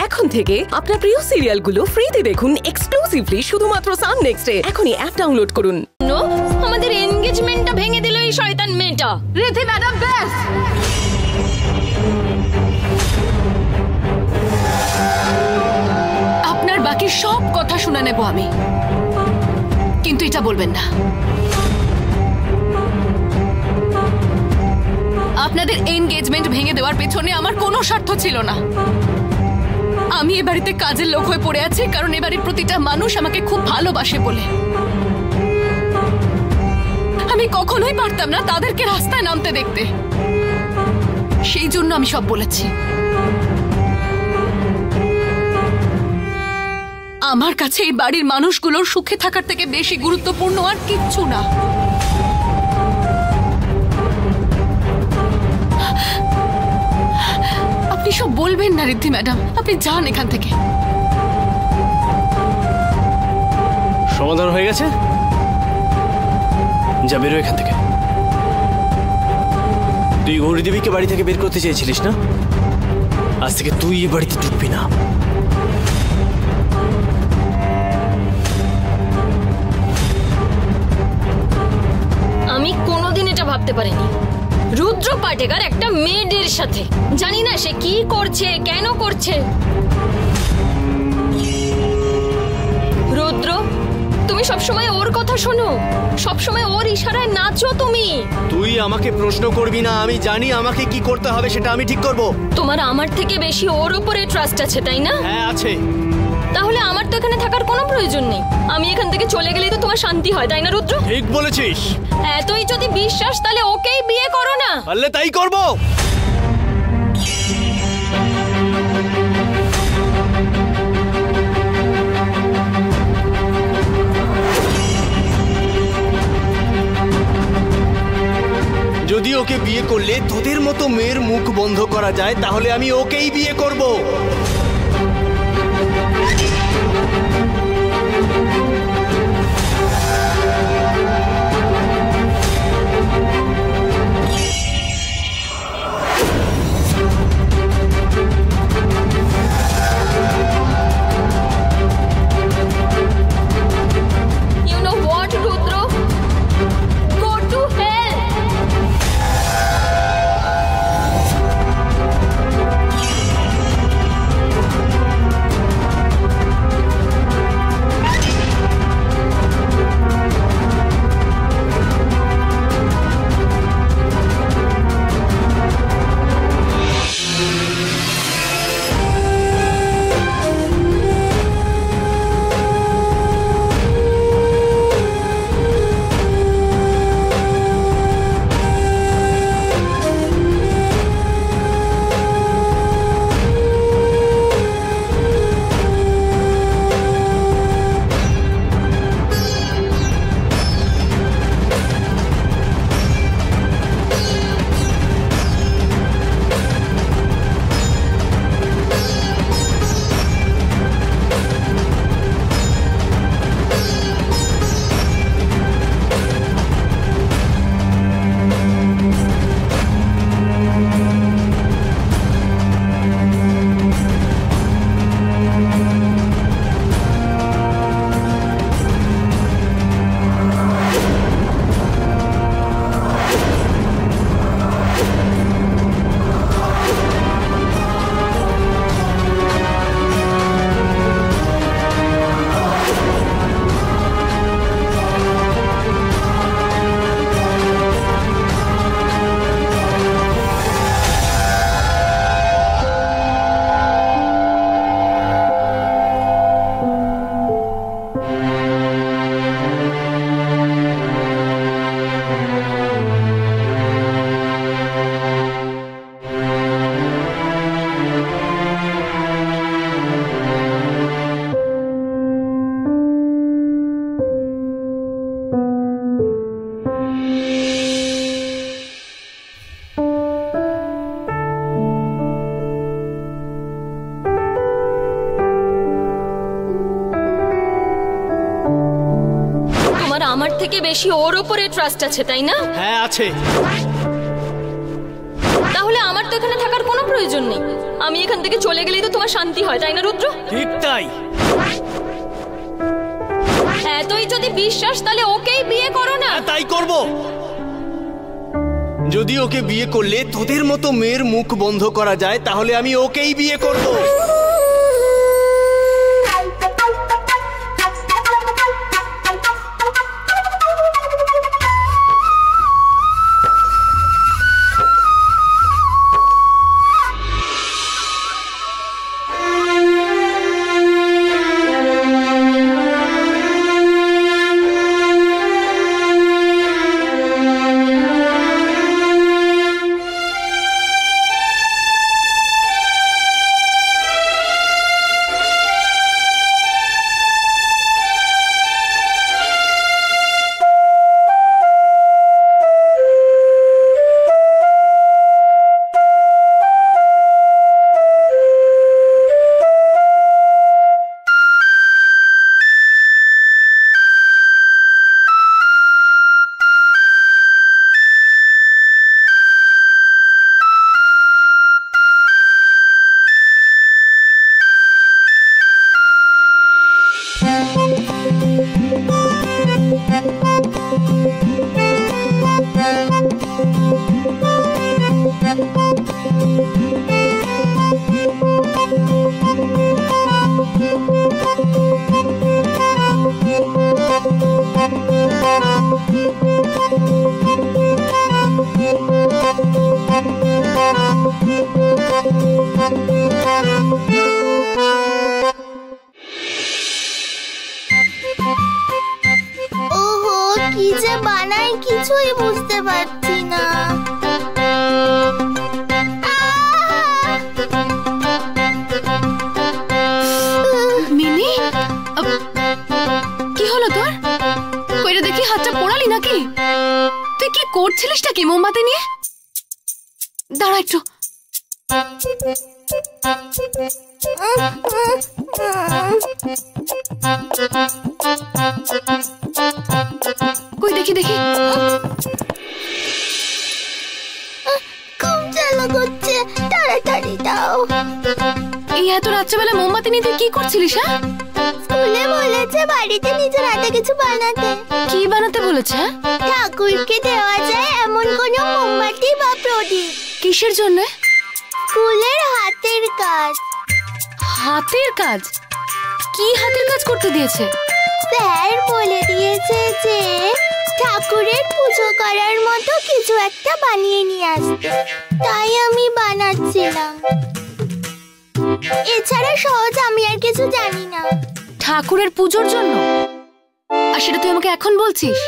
এখন থেকে আপনার প্রিয় সিরিয়ালগুলো ফ্রিতে দেখুন এক্সক্লুসিভলি শুধুমাত্র সান নেক্সটে। এখনই অ্যাপ ডাউনলোড করুন। আমাদের এনগেজমেন্টটা ভেঙে দিল এই শয়তান মেয়েটা। রিধি ম্যাডাম ব্যাস। আপনার বাকি সব কথা শুনে নেব আমি, কিন্তু এটা বলবেন না। আপনাদের এনগেজমেন্ট ভেঙে দেওয়ার পেছনে আমার কোনো স্বার্থ ছিল না। আমি এ বাড়িতে কাজের লোক হয়ে পড়ে আছি কারণ এ বাড়ির প্রতিটা মানুষ আমাকে খুব ভালোবাসে বলে। আমি কখনোই পারতাম না তাদেরকে রাস্তায় নামতে দেখতে, সেই জন্য আমি সব বলেছি। আমার কাছে এই বাড়ির মানুষগুলোর সুখে থাকার থেকে বেশি গুরুত্বপূর্ণ আর কিচ্ছু না। আপনি সব বলবেন না রিদ্ধি ম্যাডাম, আপনি যান এখান থেকে। সমাধান হয়ে গেছে, যা বেরো এখান থেকে। তুই গৌরীদেবীকে বাড়ি থেকে বের করতে চেয়েছিলিস না? আজ থেকে তুই এই বাড়িতে ঢুকবি না। আমি কোনোদিন এটা ভাবতে পারিনি রুদ্র পাটেকার একটা মেয়েদের সাথে। জানি না সে কি করছে, কেন করছে। রুদ্র, তুমি সবসময় ওর কথা শোনো, সবসময় ওর ইশারায় নাচো তুমি। তুই আমাকে প্রশ্ন করবি না, আমি জানি আমাকে কি করতে হবে সেটা আমি ঠিক করব। তোমার আমার থেকে বেশি ওর উপরে ট্রাস্ট আছে, তাই না? হ্যাঁ আছে। তাহলে আমার তো এখানে থাকার কোনো প্রয়োজন নেই। আমি এখান থেকে চলে গেলেই তো তোমার শান্তি হয়, তাই না রুদ্র? ঠিক বলেছিস। এতই যদি বিশ্বাস তাহলে ওকেই বিয়ে করো না। পারলে তাই করব। যদি ওকে বিয়ে করলে তোদের মতো মেয়ের মুখ বন্ধ করা যায় তাহলে আমি ওকেই বিয়ে করব। You know what, Rudra? Go to hell! আমার থেকে বেশি ওর উপরে ট্রাস্ট আছে, তাই না? হ্যাঁ আছে। তাহলে আমার তো তো এখানে থাকার কোনো প্রয়োজন নেই। আমি এখান থেকে চলে গেলেই তো তোমার শান্তি হয়, তাই না রুদ্র? ঠিক তাই। এতই যদি বিশ্বাস তাহলে ওকেই বিয়ে করো না। তাই করব। যদি ওকে বিয়ে করলে তোদের মতো মেয়ের মুখ বন্ধ করা যায় তাহলে আমি ওকেই বিয়ে করব। ওহো, কি যে বানাই কিছুই বুঝতে পারছি না। মিনি, কি হলো তোর? কইরে দেখি হাতটা পোড়ালি নাকি? তুই কি করছিলিসটা কি মোমবাতি নিয়ে? দাঁড়া একটু। কই দেখি দেখি। খুব জ্বালা করছে, তাড়াতাড়ি দাও। এই এত রাত্রেবেলা মোমবাতি নিয়ে তুই কি করছিলিস? হ্যাঁ, স্কুলে বলেছে বাড়িতে নিজের হাতে কিছু বানাতে। কি বানাতে বলেছে? ঠাকুরকে দেওয়া যায় এমন কোনো মোমবাতি বা প্রদীপ। কিসের জন্য? স্কুলের হাতের কাজ। হাতের কাজ? কি হাতের কাজ করতে দিয়েছে? স্যার বলে দিয়েছে যে ঠাকুরের পুজো করার মতো কিছু একটা বানিয়ে নিয়ে আসতে, তাই আমি বানাচ্ছিলাম। এছাড়া সহজ আমি আর কিছু জানি না। ঠাকুরের পুজোর জন্য? আর সেটা তুই আমাকে এখন বলছিস?